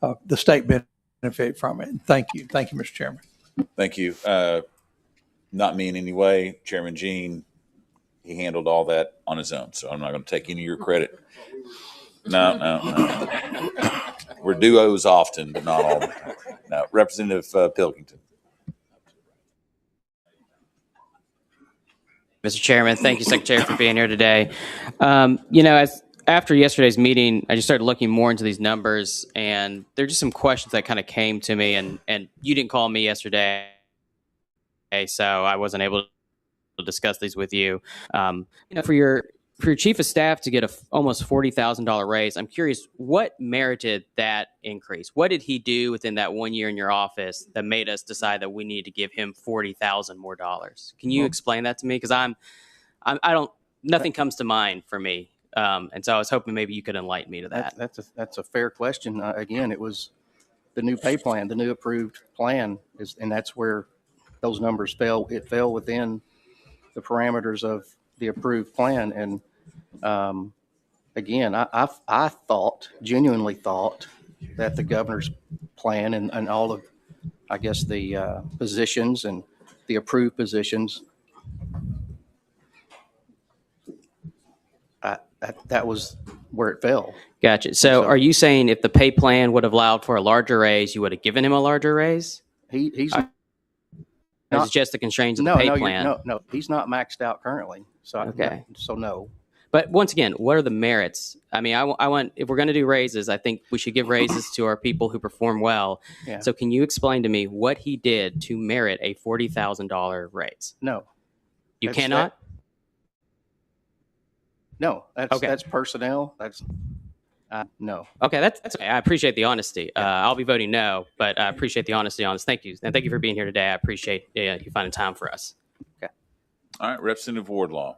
the state benefit from it. Thank you, Mr. Chairman. Thank you. Not me in any way. Chairman Jean, he handled all that on his own, so I'm not going to take any of your credit. No. We're duos often, but not all the time. No, Representative Pilkington. Mr. Chairman, thank you, Secretary, for being here today. After yesterday's meeting, I just started looking more into these numbers, and there are just some questions that kind of came to me, and you didn't call me yesterday, so I wasn't able to discuss these with you. For your chief of staff to get a almost $40,000 raise, I'm curious, what merited that increase? What did he do within that 1 year in your office that made us decide that we need to give him $40,000 more dollars? Can you explain that to me? Because nothing comes to mind for me. And so I was hoping maybe you could enlighten me to that. That's a fair question. Again, it was the new pay plan, the new approved plan, and that's where those numbers fell. It fell within the parameters of the approved plan. And again, I genuinely thought that the governor's plan and all of, I guess, the positions and the approved positions, that was where it fell. Gotcha. So are you saying if the pay plan would have allowed for a larger raise, you would have given him a larger raise? He's it's just the constraints of the pay plan. No, he's not maxed out currently. So okay. So no. But once again, what are the merits? I mean, I want, if we're going to do raises, I think we should give raises to our people who perform well. Yeah. So can you explain to me what he did to merit a $40,000 raise? No. You cannot? No, that's personnel. No. Okay, that's okay. I appreciate the honesty. I'll be voting no, but I appreciate the honesty on this. Thank you. And thank you for being here today. I appreciate you finding time for us. Okay. All right, Representative Wardlaw.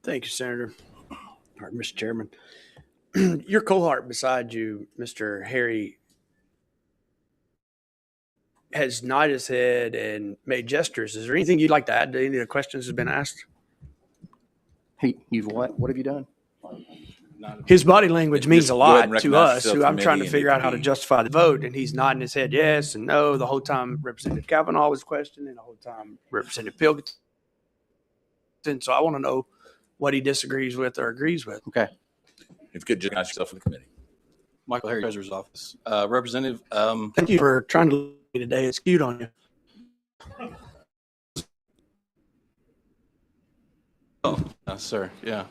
Thank you, Senator. All right, Mr. Chairman. Your cohort beside you, Mr. Harry, has nodded his head and made gestures. Is there anything you'd like to add to any of the questions that have been asked? You've what? What have you done? His body language means a lot to us, who I'm trying to figure out how to be. justify the vote, and he's nodding his head yes and no the whole time Representative Kavanaugh was questioning, the whole time Representative Pilkington. So I want to know what he disagrees with or agrees with. Okay. If you could just announce yourself for the committee. Michael Harry, Treasurer's Office. Representative. Thank you for trying to lead me today. It's cute on you. Oh, sir. Yeah.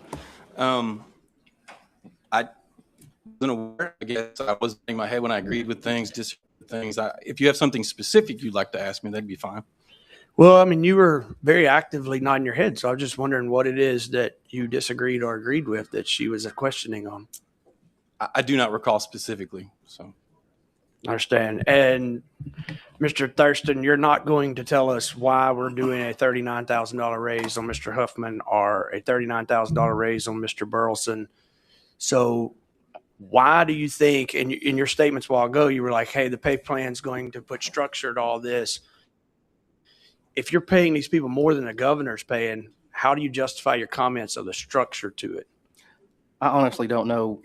I wasn't aware. I guess I was in my head when I agreed with things, disagreed with things. If you have something specific you'd like to ask me, that'd be fine. Well, I mean, you were very actively nodding your head, so I was just wondering what it is that you disagreed or agreed with that she was questioning on. I do not recall specifically, so. I understand. And Mr. Thurston, you're not going to tell us why we're doing a $39,000 raise on Mr. Huffman or a $39,000 raise on Mr. Burleson. So why do you think, in your statements a while ago, you were like, hey, the pay plan's going to put structure to all this. If you're paying these people more than the governor's paying, how do you justify your comments of the structure to it? I honestly don't know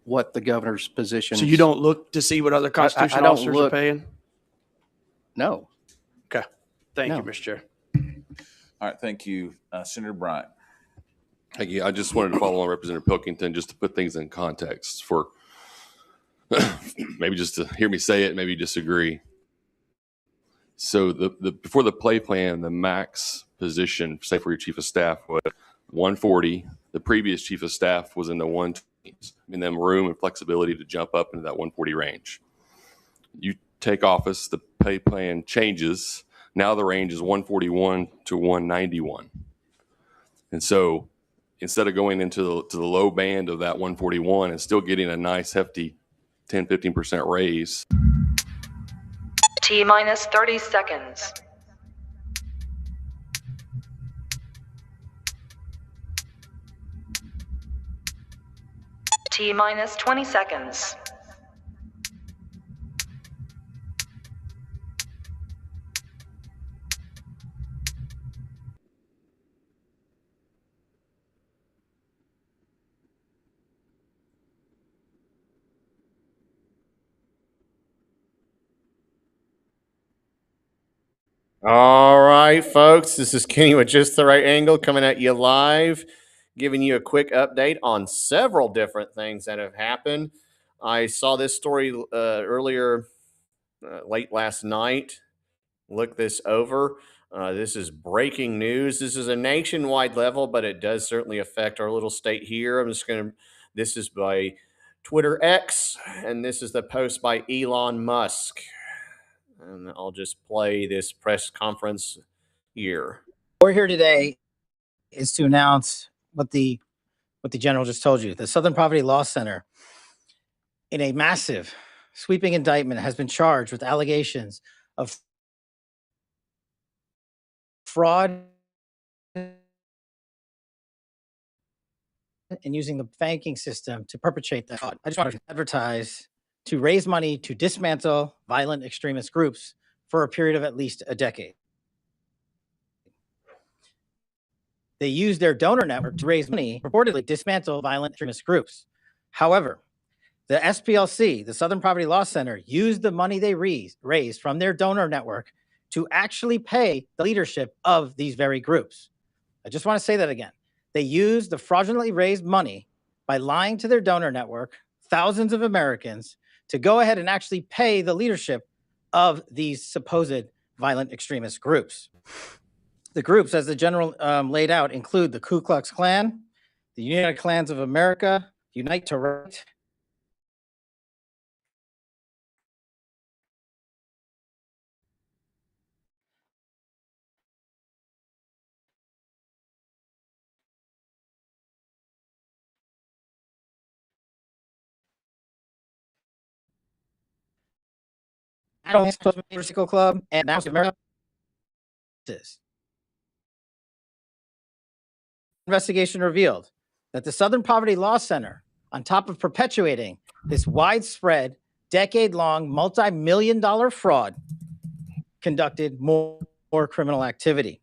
what the governor's position. So you don't look to see what other constitutional officers are paying? No. Okay. Thank you, Mr. Chair. All right, thank you. Senator Bryant. Thank you. I just wanted to follow on Representative Pilkington just to put things in context for maybe just to hear me say it, maybe disagree. So before the pay plan, the max position, say for your chief of staff, was 140. The previous chief of staff was in the 120s, giving them room and flexibility to jump up into that 140 range. You take office, the pay plan changes. Now the range is 141 to 191. And so instead of going into the low band of that 141 and still getting a nice hefty 10, 15% raise. T-minus 30 seconds. T-minus 20 seconds. All right, folks, this is Kenny with Just the Right Angle coming at you live, giving you a quick update on several different things that have happened. I saw this story earlier, late last night. Look this over. This is breaking news. This is a nationwide level, but it does certainly affect our little state here. This is by Twitter X, and this is the post by Elon Musk. And I'll just play this press conference here. We're here today is to announce what the general just told you. The Southern Poverty Law Center, in a massive sweeping indictment, has been charged with allegations of fraud and using the banking system to perpetrate that fraud. I just want to advertise to raise money to dismantle violent extremist groups for a period of at least a decade. They use their donor network to raise money, purportedly dismantle violent extremist groups. However, the SPLC, the Southern Poverty Law Center, used the money they raised from their donor network to actually pay the leadership of these very groups. I just want to say that again. They used the fraudulently raised money by lying to their donor network, thousands of Americans, to go ahead and actually pay the leadership of these supposed violent extremist groups. The groups, as the general laid out, include the Ku Klux Klan, the United Klans of America, Unite to Right, Motorcycle Club, and now America. Investigation revealed that the Southern Poverty Law Center, on top of perpetuating this widespread, decade-long, multi-million-dollar fraud, conducted more criminal activity.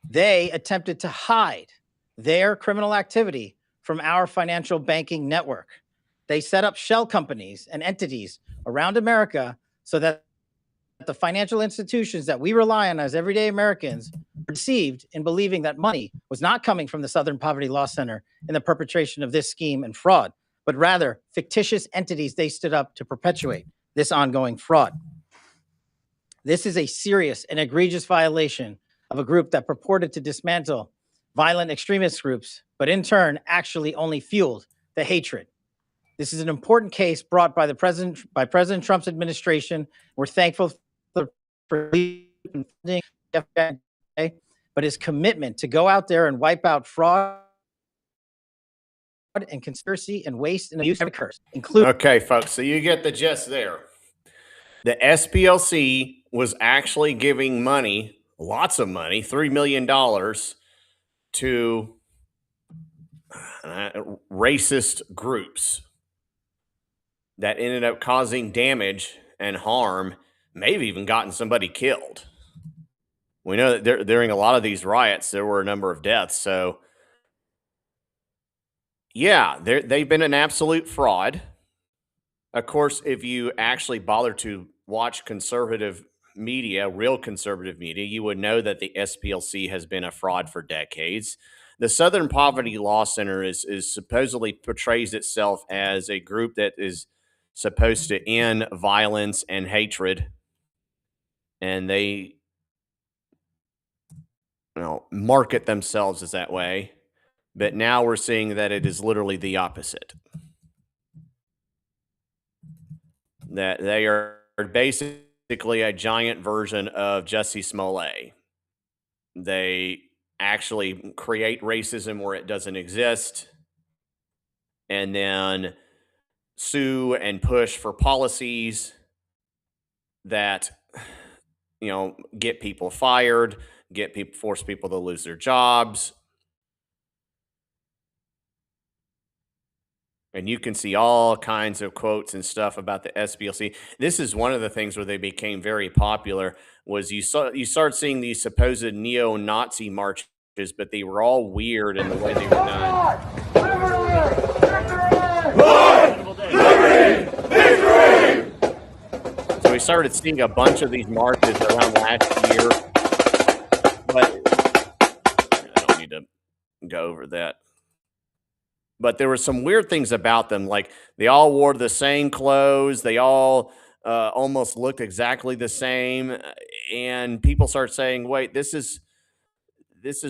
They attempted to hide their criminal activity from our financial banking network. They set up shell companies and entities around America so that the financial institutions that we rely on as everyday Americans were deceived in believing that money was not coming from the Southern Poverty Law Center in the perpetration of this scheme and fraud, but rather fictitious entities they stood up to perpetuate this ongoing fraud. This is a serious and egregious violation of a group that purported to dismantle violent extremist groups, but in turn actually only fueled the hatred. This is an important case brought by President Trump's administration. We're thankful for funding, but his commitment to go out there and wipe out fraud and conspiracy and waste and abuse occurs, including. Okay, folks, so you get the gist there. The SPLC was actually giving money, lots of money, $3 million to racist groups that ended up causing damage and harm, maybe even gotten somebody killed. We know that during a lot of these riots, there were a number of deaths. So, yeah, they've been an absolute fraud. Of course, if you actually bother to watch conservative media, real conservative media, you would know that the SPLC has been a fraud for decades. The Southern Poverty Law Center is supposedly portrays itself as a group that is supposed to end violence and hatred, and they market themselves as that way. But now we're seeing that it is literally the opposite. That they are basically a giant version of Jussie Smollett. They actually create racism where it doesn't exist, and then sue and push for policies that, get people fired, force people to lose their jobs. And you can see all kinds of quotes and stuff about the SPLC. This is one of the things where they became very popular. Was you start seeing these supposed neo-Nazi marches, but they were all weird in the way they were done. So we started seeing a bunch of these marches around last year But I don't need to go over that. But there were some weird things about them. Like they all wore the same clothes. They all almost looked exactly the same. And people start saying, wait, this is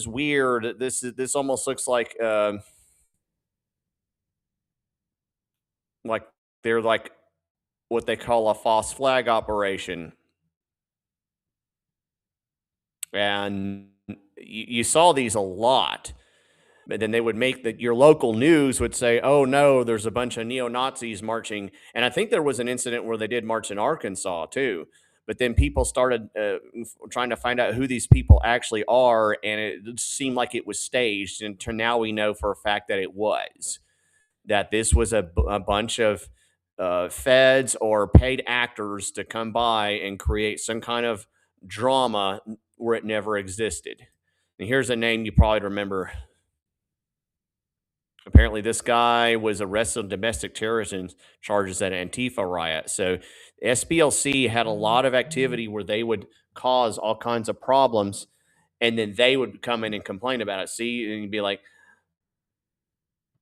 weird. This almost looks like they're like what they call a false flag operation. And you saw these a lot. But then they would make your local news would say, oh no, there's a bunch of neo-Nazis marching. And I think there was an incident where they did march in Arkansas too. But then people started trying to find out who these people actually are. And it seemed like it was staged. And now we know for a fact that it was. That this was a bunch of feds or paid actors to come by and create some kind of drama where it never existed. And here's a name you probably remember. Apparently, this guy was arrested on domestic terrorism charges at Antifa riot. So SPLC had a lot of activity where they would cause all kinds of problems, and then they would come in and complain about it. See, and you'd be like,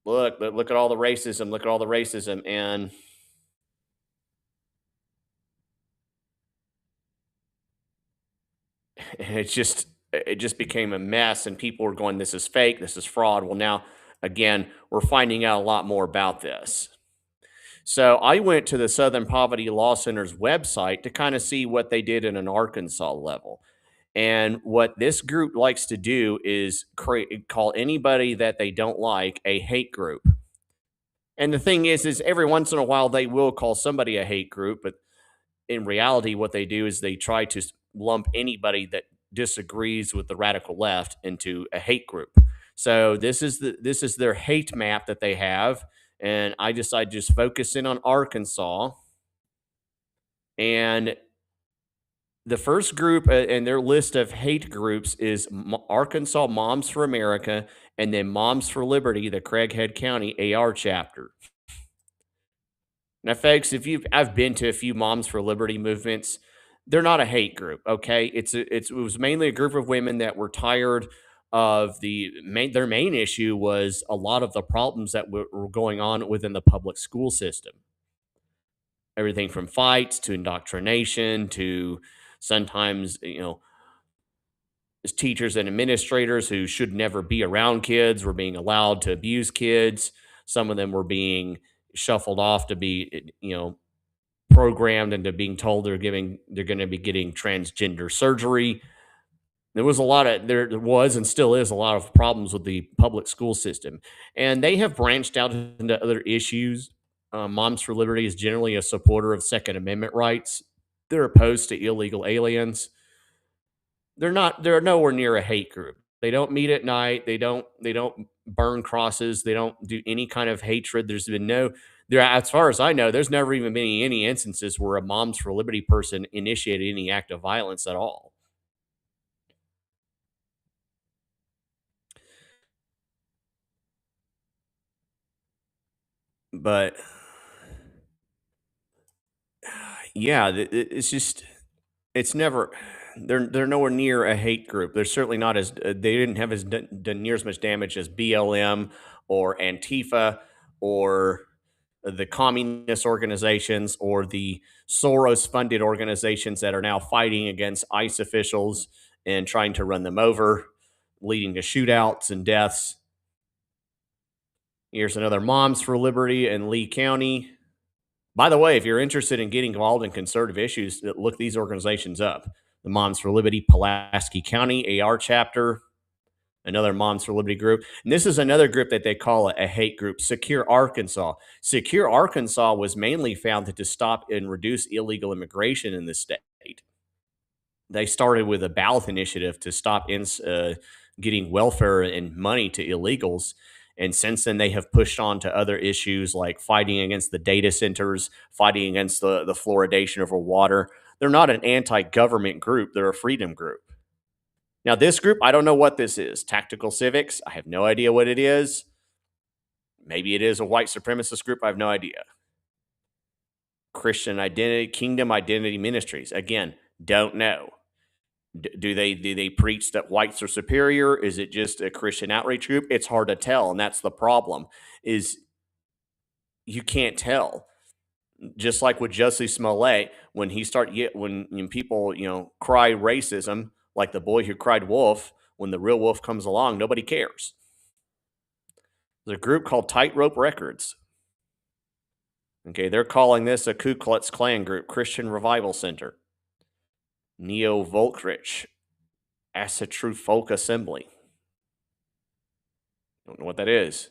look at all the racism, look at all the racism. And it just became a mess, and people were going, this is fake, this is fraud. Well, now, again, we're finding out a lot more about this. So I went to the Southern Poverty Law Center's website to kind of see what they did in an Arkansas level. And what this group likes to do is call anybody that they don't like a hate group. And the thing is every once in a while they will call somebody a hate group, but in reality, what they do is they try to lump anybody that disagrees with the radical left into a hate group. So this is their hate map that they have, and I decided to just focus in on Arkansas. And the first group in their list of hate groups is Arkansas Moms for America, and then Moms for Liberty, the Craighead County AR chapter. Now, folks, I've been to a few Moms for Liberty movements. They're not a hate group, okay? It was mainly a group of women that were tired of their main issue was a lot of the problems that were going on within the public school system. Everything from fights to indoctrination to sometimes, as teachers and administrators who should never be around kids were being allowed to abuse kids. Some of them were being shuffled off to be, programmed into being told they're going to be getting transgender surgery. There was and still is a lot of problems with the public school system, and they have branched out into other issues. Moms for Liberty is generally a supporter of Second Amendment rights. They're opposed to illegal aliens. They're nowhere near a hate group. They don't meet at night. They don't burn crosses. They don't do any kind of hatred. There's been as far as I know, there's never even been any instances where a Moms for Liberty person initiated any act of violence at all. But yeah, it's never. They're nowhere near a hate group. They're certainly not they didn't have done near as much damage as BLM or Antifa or the communist organizations or the Soros-funded organizations that are now fighting against ICE officials and trying to run them over, leading to shootouts and deaths. Here's another Moms for Liberty in Lee County. By the way, if you're interested in getting involved in conservative issues, look these organizations up. The Moms for Liberty Pulaski County AR chapter, another Moms for Liberty group. And this is another group that they call a hate group, Secure Arkansas. Secure Arkansas was mainly founded to stop and reduce illegal immigration in the state. They started with a ballot initiative to stop getting welfare and money to illegals. And since then, they have pushed on to other issues like fighting against the data centers, fighting against the fluoridation of our water. They're not an anti-government group. They're a freedom group. Now, this group, I don't know what this is. Tactical Civics, I have no idea what it is. Maybe it is a white supremacist group. I have no idea. Christian Identity, Kingdom Identity Ministries. Again, don't know. Do they preach that whites are superior? Is it just a Christian outreach group? It's hard to tell, and that's the problem. Is you can't tell. Just like with Jussie Smollett, when people cry racism, like the boy who cried wolf, when the real wolf comes along, nobody cares. There's a group called Tightrope Records. Okay, they're calling this a Ku Klux Klan group, Christian Revival Center, Neo Volkrich, Acid True Folk Assembly. Don't know what that is.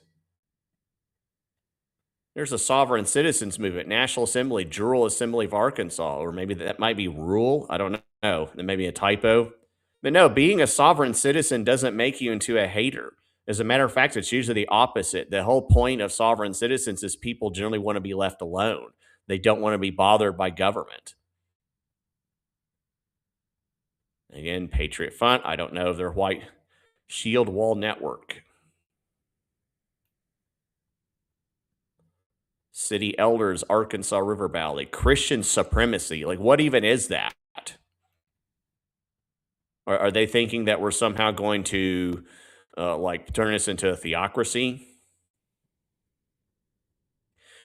There's a Sovereign Citizens Movement, National Assembly, Rural Assembly of Arkansas, or maybe that might be rural. I don't know. That may be a typo. But no, being a sovereign citizen doesn't make you into a hater. As a matter of fact, it's usually the opposite. The whole point of sovereign citizens is people generally want to be left alone. They don't want to be bothered by government. Again, Patriot Front. I don't know if they're white. Shield Wall Network. City Elders, Arkansas River Valley. Christian Supremacy. Like, what even is that? Are they thinking that we're somehow going to turn this into a theocracy?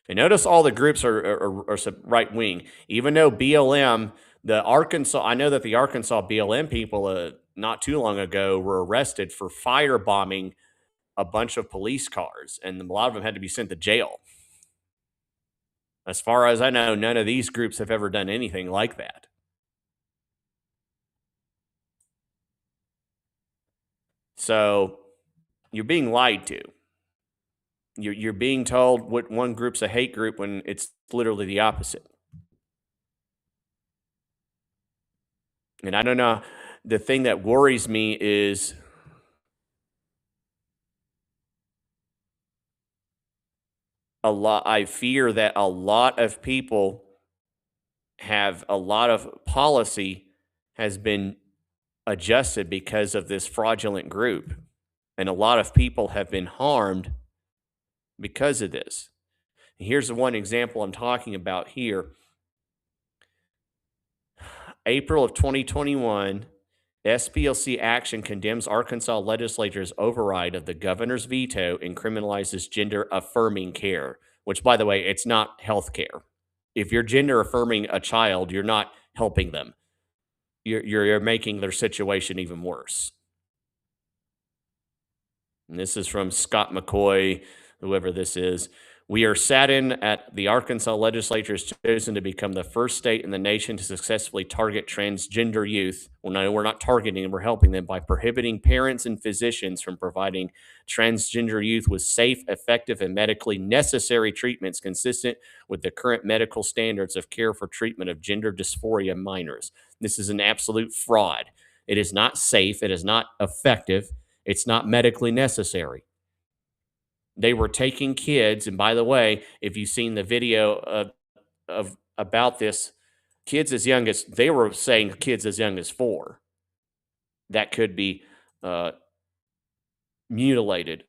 And notice all the groups are right wing. Even though BLM, I know that the Arkansas BLM people not too long ago were arrested for firebombing a bunch of police cars, and a lot of them had to be sent to jail. As far as I know, none of these groups have ever done anything like that. So you're being lied to. You're being told what one group's a hate group when it's literally the opposite. And I don't know. The thing that worries me is I fear that a lot of people have a lot of policy has been adjusted because of this fraudulent group. And a lot of people have been harmed because of this. Here's the one example I'm talking about here. April of 2021, SPLC action condemns Arkansas legislature's override of the governor's veto and criminalizes gender-affirming care, which, by the way, it's not health care. If you're gender-affirming a child, you're not helping them. You're making their situation even worse. And this is from Scott McCoy, whoever this is. We are saddened at the Arkansas legislature has chosen to become the first state in the nation to successfully target transgender youth. Well, no, we're not targeting them, we're helping them by prohibiting parents and physicians from providing transgender youth with safe, effective, and medically necessary treatments consistent with the current medical standards of care for treatment of gender dysphoria minors. This is an absolute fraud. It is not safe. It is not effective. It's not medically necessary. They were taking kids, and by the way, if you've seen the video about this, kids as young as, they were saying kids as young as 4 that could be mutilated.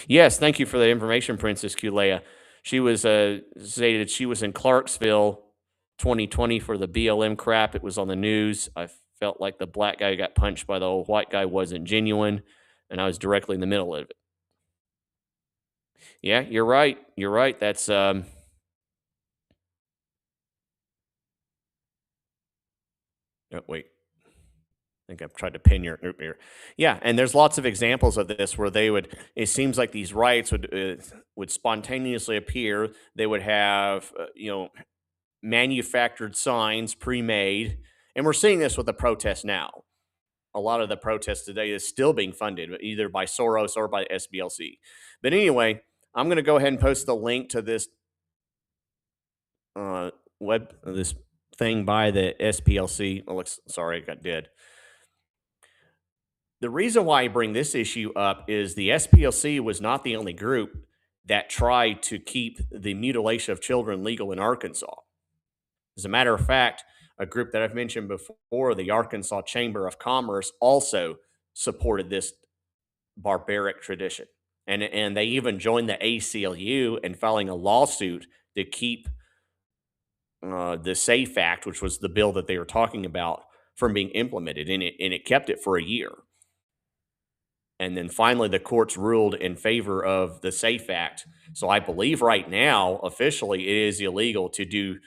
Yes, thank you for the information, Princess Kulea. She was stated she was in Clarksville 2020 for the BLM crap. It was on the news. I felt like the black guy who got punched by the old white guy wasn't genuine, and I was directly in the middle of it. Yeah, you're right. You're right. That's oh, wait. I think I've tried to pin your here. Yeah, and there's lots of examples of this where they would. It seems like these riots would spontaneously appear. They would have manufactured signs, pre-made, and we're seeing this with the protests now. A lot of the protests today is still being funded either by Soros or by SPLC. But anyway, I'm going to go ahead and post the link to this this thing by the SPLC. Oh, sorry, I got dead. The reason why I bring this issue up is the SPLC was not the only group that tried to keep the mutilation of children legal in Arkansas. As a matter of fact, a group that I've mentioned before, the Arkansas Chamber of Commerce, also supported this barbaric tradition. And they even joined the ACLU in filing a lawsuit to keep the SAFE Act, which was the bill that they were talking about, from being implemented, and it kept it for a year. And then finally, the courts ruled in favor of the SAFE Act. So I believe right now, officially, it is illegal to do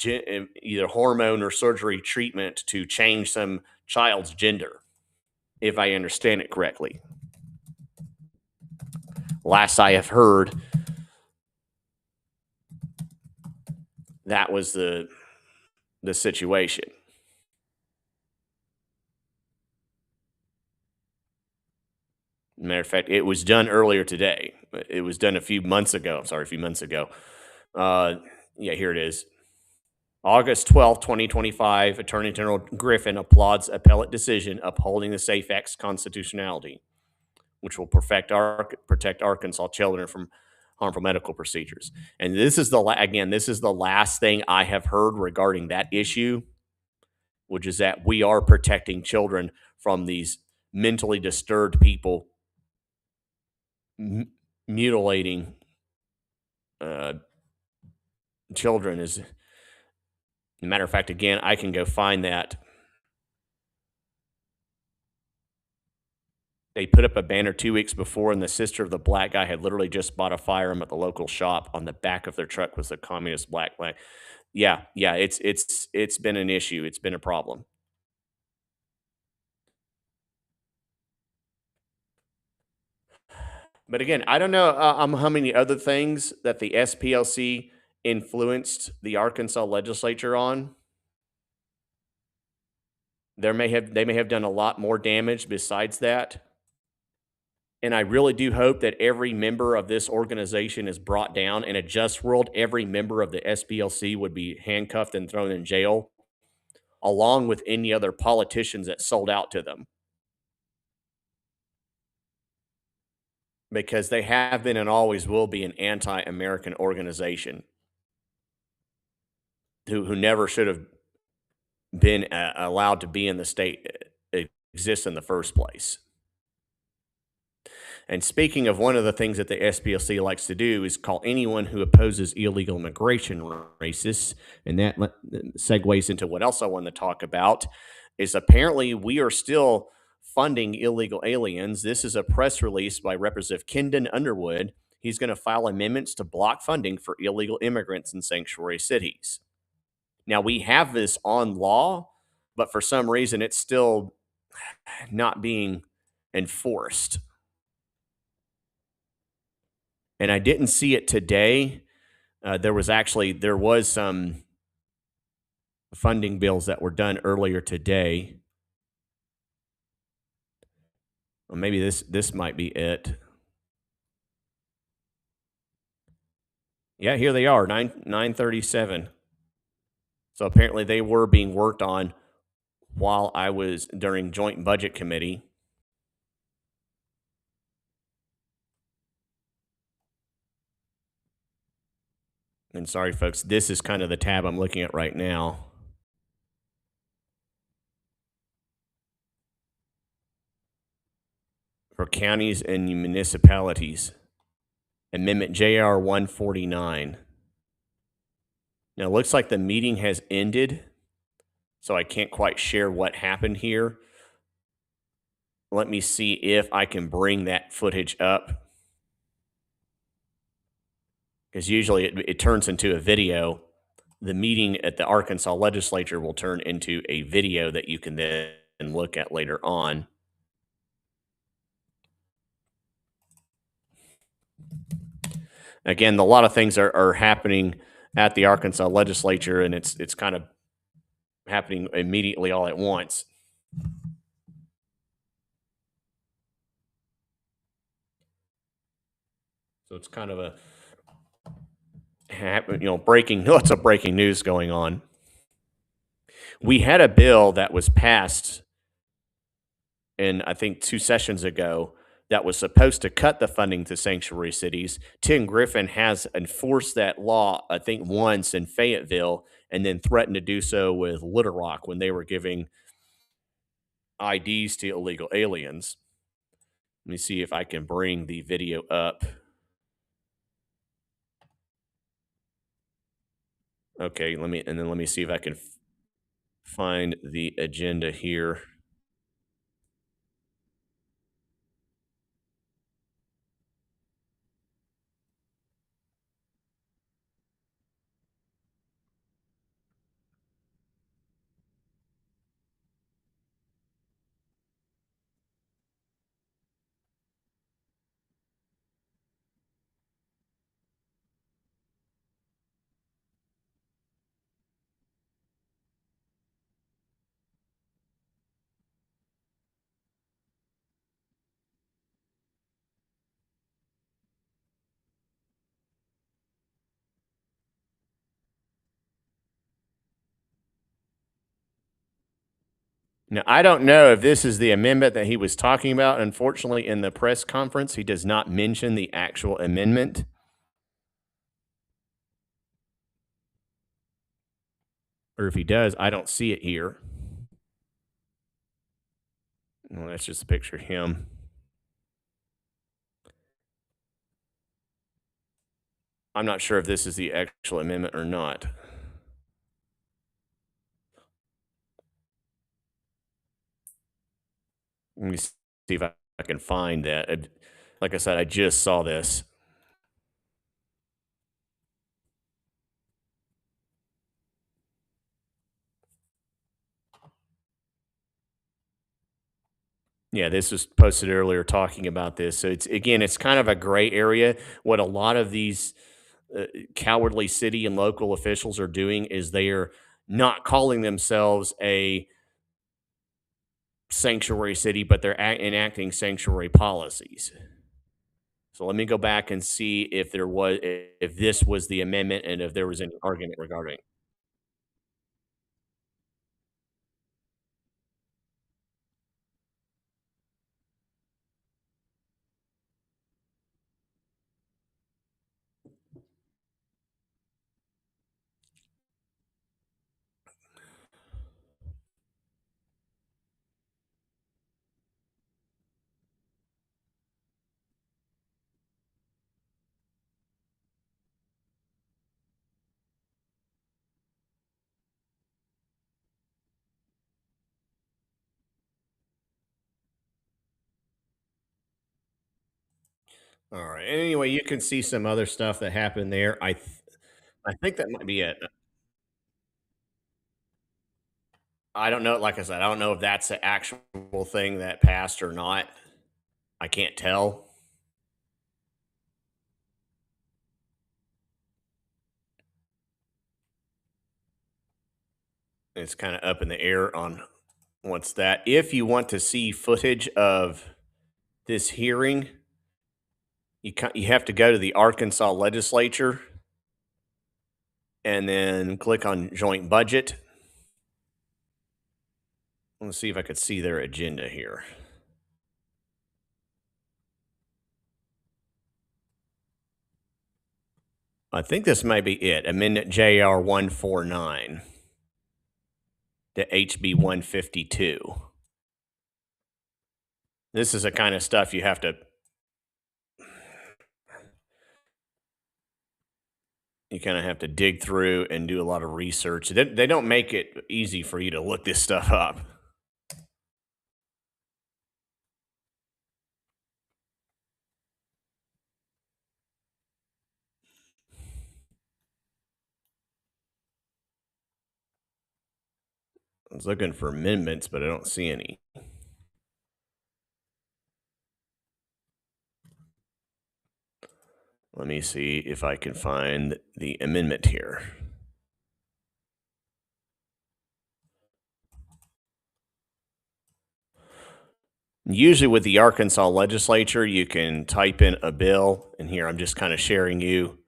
either hormone or surgery treatment to change some child's gender, if I understand it correctly. Last I have heard, that was the situation. Matter of fact, it was done earlier today. It was done a few months ago. Yeah, here it is. August 12th, 2025, Attorney General Griffin applauds appellate decision upholding the SAFE Act's constitutionality, which will protect Arkansas children from harmful medical procedures. And this is the last thing I have heard regarding that issue, which is that we are protecting children from these mentally disturbed people mutilating children. As a matter of fact, again, I can go find that. They put up a banner 2 weeks before, and the sister of the black guy had literally just bought a firearm at the local shop. On the back of their truck was the communist black flag. Yeah, it's been an issue. It's been a problem. But again, I don't know how many other things that the SPLC influenced the Arkansas legislature on. They may have done a lot more damage besides that. And I really do hope that every member of this organization is brought down. In a just world, every member of the SPLC would be handcuffed and thrown in jail, along with any other politicians that sold out to them. Because they have been and always will be an anti-American organization who never should have been allowed to be in the state, exist in the first place. And speaking of, one of the things that the SPLC likes to do is call anyone who opposes illegal immigration racist. And that segues into what else I want to talk about, is apparently we are still funding illegal aliens. This is a press release by Representative Kendon Underwood. He's going to file amendments to block funding for illegal immigrants in sanctuary cities. Now, we have this on law, but for some reason it's still not being enforced. And I didn't see it today. There was some funding bills that were done earlier today. Well, maybe this might be it. Yeah, here they are, 937. So apparently they were being worked on while I was during Joint Budget Committee. And sorry, folks, this is kind of the tab I'm looking at right now. For counties and municipalities, Amendment JR 149. Now, it looks like the meeting has ended, so I can't quite share what happened here. Let me see if I can bring that footage up, because usually it turns into a video. The meeting at the Arkansas legislature will turn into a video that you can then look at later on. Again, a lot of things are happening at the Arkansas legislature, and it's kind of happening immediately all at once. So it's kind of lots of breaking news going on. We had a bill that was passed in, I think, 2 sessions ago that was supposed to cut the funding to sanctuary cities. Tim Griffin has enforced that law, I think, once in Fayetteville, and then threatened to do so with Little Rock when they were giving IDs to illegal aliens. Let me see if I can bring the video up. Okay, let me see if I can find the agenda here. Now, I don't know if this is the amendment that he was talking about. Unfortunately, in the press conference, he does not mention the actual amendment. Or if he does, I don't see it here. Well, that's just a picture of him. I'm not sure if this is the actual amendment or not. Let me see if I can find that. Like I said, I just saw this. Yeah, this was posted earlier talking about this. So it's kind of a gray area. What a lot of these cowardly city and local officials are doing is they are not calling themselves a sanctuary city, but they're enacting sanctuary policies. So let me go back and see if this was the amendment and if there was any argument regarding it. All right. Anyway, you can see some other stuff that happened there. I think that might be it. I don't know. Like I said, I don't know if that's the actual thing that passed or not. I can't tell. It's kind of up in the air on what's that. If you want to see footage of this hearing, you have to go to the Arkansas legislature and then click on joint budget. Let's see if I could see their agenda here. I think this might be it. Amendment JR 149 to HB 152. This is the kind of stuff you have to kind of have to dig through and do a lot of research. They don't make it easy for you to look this stuff up. I was looking for amendments, but I don't see any. Let me see if I can find the amendment here. Usually with the Arkansas legislature, you can type in a bill, and here I'm just kind of sharing you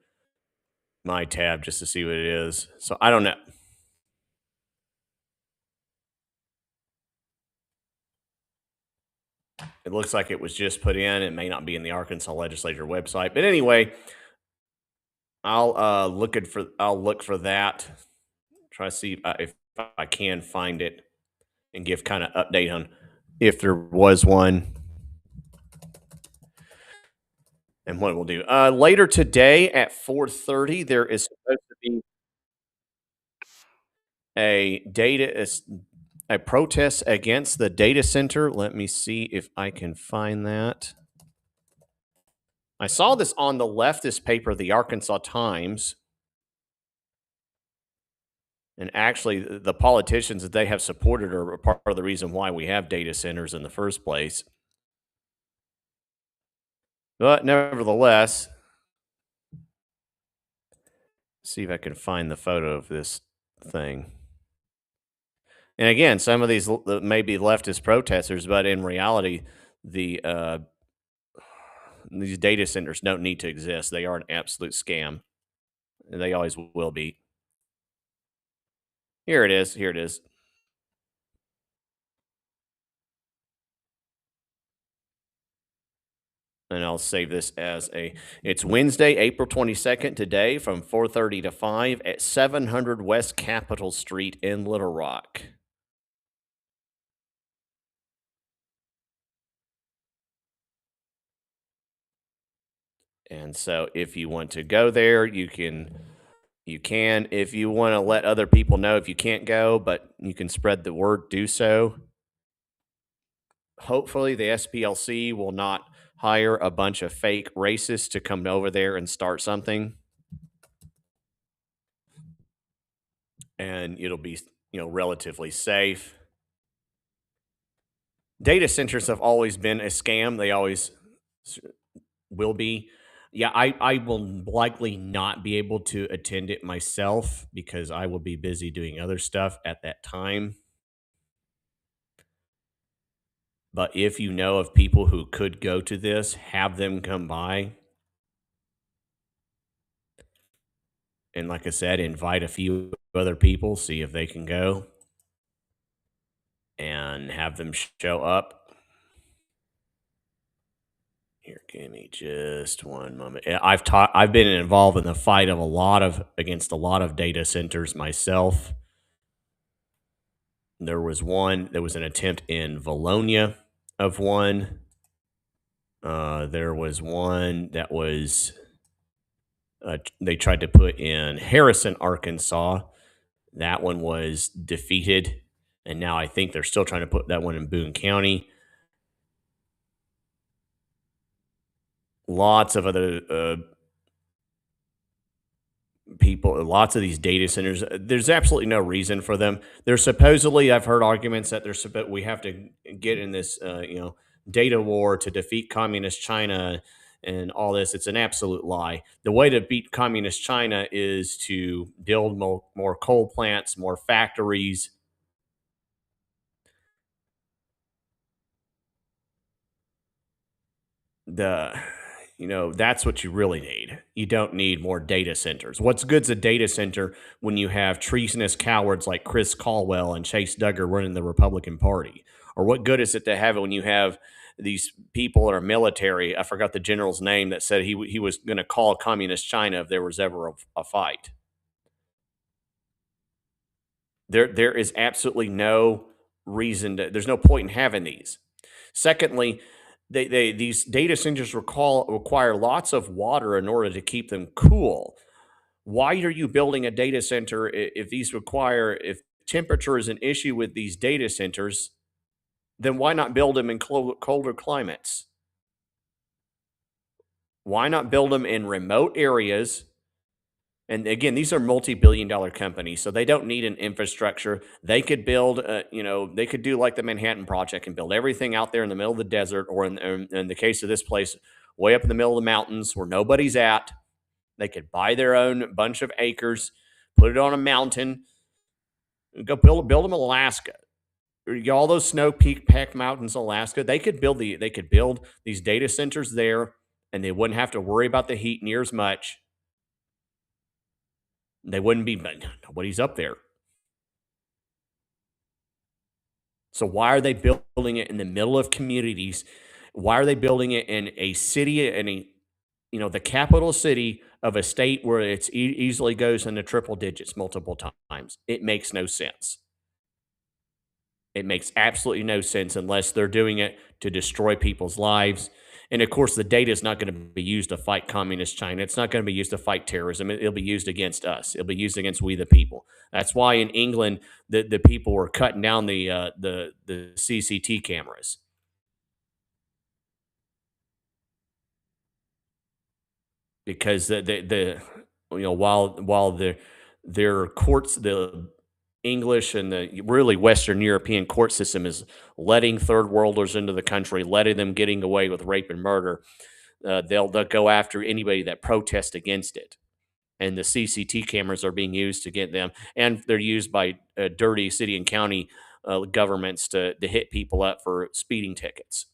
my tab just to see what it is. So I don't know. It looks like it was just put in. It may not be in the Arkansas legislature website, but anyway, I'll look for that. Try to see if I can find it and give kind of update on if there was one and what we'll do. Later today at 4:30, there is supposed to be a protest against the data center. Let me see if I can find that. I saw this on the leftist paper, the Arkansas Times. And actually, the politicians that they have supported are part of the reason why we have data centers in the first place. But nevertheless, see if I can find the photo of this thing. And again, some of these may be leftist protesters, but in reality, these data centers don't need to exist. They are an absolute scam. And they always will be. Here it is. Here it is. And I'll save this as it's Wednesday, April 22nd today from 4:30 to 5 at 700 West Capitol Street in Little Rock. And so if you want to go there, you can. If you want to let other people know if you can't go, but you can spread the word, do so. Hopefully the SPLC will not hire a bunch of fake racists to come over there and start something. And it'll be, relatively safe. Data centers have always been a scam. They always will be. Yeah, I will likely not be able to attend it myself because I will be busy doing other stuff at that time. But if you know of people who could go to this, have them come by. And like I said, invite a few other people, see if they can go. And have them show up. Here, give me just one moment. I've been involved in the fight of against a lot of data centers myself. There was an attempt in Valonia of one. There was one that was they tried to put in Harrison, Arkansas. That one was defeated, and now I think they're still trying to put that one in Boone County. Lots of other people, lots of these data centers, there's absolutely no reason for them. There's supposedly, I've heard arguments that we have to get in this, data war to defeat communist China and all this. It's an absolute lie. The way to beat communist China is to build more coal plants, more factories. That's what you really need. You don't need more data centers. What's good's a data center when you have treasonous cowards like Chris Caldwell and Chase Duggar running the Republican Party? Or what good is it to have it when you have these people that are military? I forgot the general's name that said he was going to call communist China if there was ever a fight. There is absolutely no reason there's no point in having these. Secondly, these data centers require lots of water in order to keep them cool. Why are you building a data center if temperature is an issue with these data centers? Then why not build them in colder climates? Why not build them in remote areas? And again, these are multi-billion-dollar companies, so they don't need an infrastructure. They could build, they could do like the Manhattan Project and build everything out there in the middle of the desert, or in the case of this place, way up in the middle of the mountains where nobody's at. They could buy their own bunch of acres, put it on a mountain, go build them in Alaska. All those snow-packed mountains in Alaska, they could build these data centers there, and they wouldn't have to worry about the heat near as much. They wouldn't be, but nobody's up there. So why are they building it in the middle of communities? Why are they building it in a city, the capital city of a state where it easily goes into triple digits multiple times? It makes no sense. It makes absolutely no sense unless they're doing it to destroy people's lives. And of course, the data is not going to be used to fight communist China. It's not going to be used to fight terrorism. It'll be used against us. It'll be used against we the people. That's why in England, the people were cutting down the CCT cameras. Because while their courts, the English and the really Western European court system is letting third worlders into the country, letting them getting away with rape and murder, they'll go after anybody that protests against it. And the CCT cameras are being used to get them, and they're used by dirty city and county governments to hit people up for speeding tickets,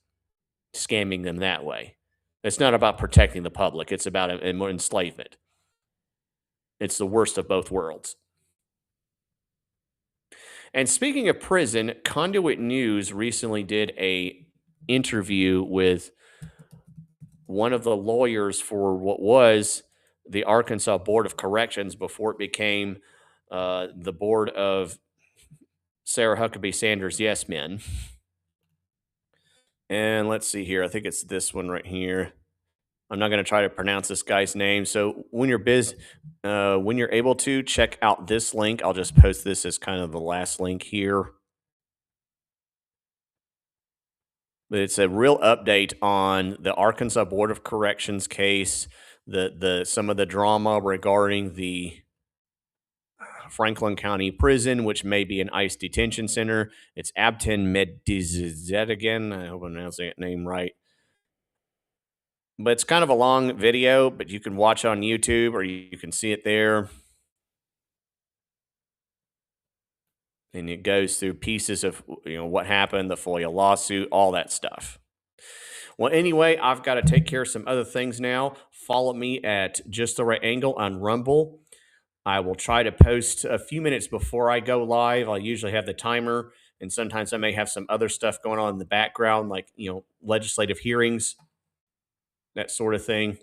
scamming them that way. It's not about protecting the public. It's about enslavement. It's the worst of both worlds. And speaking of prison, Conduit News recently did a interview with one of the lawyers for what was the Arkansas Board of Corrections before it became the board of Sarah Huckabee Sanders' yes men. And let's see here. I think it's this one right here. I'm not going to try to pronounce this guy's name. So when you're when you're able to, check out this link. I'll just post this as kind of the last link here. But it's a real update on the Arkansas Board of Corrections case, some of the drama regarding the Franklin County Prison, which may be an ICE detention center. It's Abtin Medizedigan. I hope I'm pronouncing that name right. But it's kind of a long video, but you can watch it on YouTube or you can see it there. And it goes through pieces of what happened, the FOIA lawsuit, all that stuff. Well, anyway, I've got to take care of some other things now. Follow me at Just the Right Angle on Rumble. I will try to post a few minutes before I go live. I'll usually have the timer, and sometimes I may have some other stuff going on in the background, like legislative hearings, that sort of thing.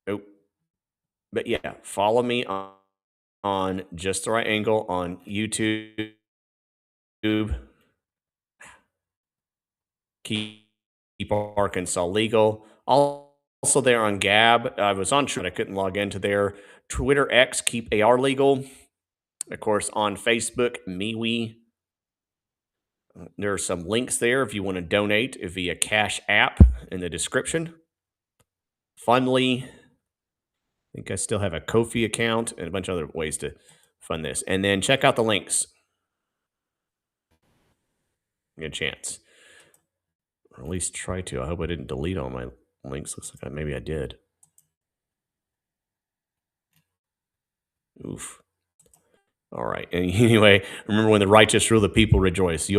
Oh, but yeah, follow me on Just the Right Angle on YouTube. Keep Arkansas Legal. Also there on Gab. I was on Twitter. I couldn't log into their Twitter X. Keep AR Legal. Of course, on Facebook, MeWe. There are some links there if you want to donate via Cash App in the description. Fundly. I think I still have a Ko-fi account and a bunch of other ways to fund this. And then check out the links. Good chance. Or at least try to. I hope I didn't delete all my links. Looks like maybe I did. Oof. All right. And anyway, remember when the righteous rule, the people rejoice.